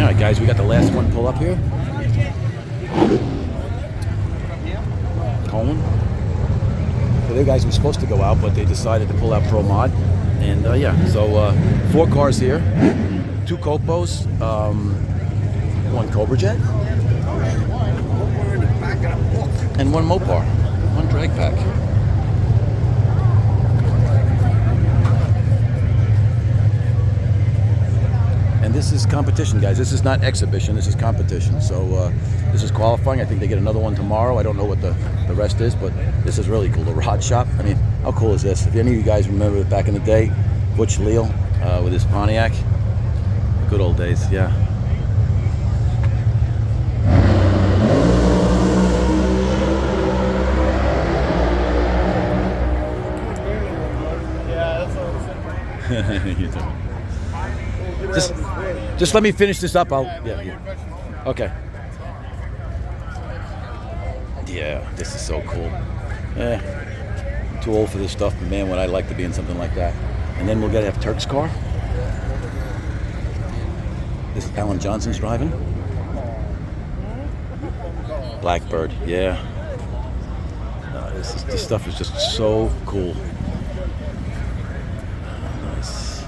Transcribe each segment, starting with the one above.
Alright guys, we got the last one pull up here. Coleman. So the guys were supposed to go out, but they decided to pull out Pro Mod. And yeah, so 4 cars here. 2 Copos, 1 Cobra Jet, and 1 Mopar, 1 drag pack. And this is competition, guys. This is not exhibition, this is competition. So this is qualifying. I think they get another one tomorrow. I don't know what the rest is, but this is really cool. The Rod Shop. I mean, how cool is this? If any of you guys remember back in the day, Butch Leal with his Pontiac. Good old days, yeah. You too. Just let me finish this up. Yeah. Okay. Yeah, this is so cool. I'm too old for this stuff, but man, would I like to be in something like that. And then we'll get to have Turk's car. This is Alan Johnson's driving. Blackbird, yeah. This stuff is just so cool. Nice.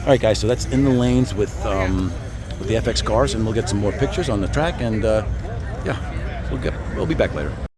All right, guys. So that's in the lanes with the FX cars, and we'll get some more pictures on the track. And yeah, we'll be back later.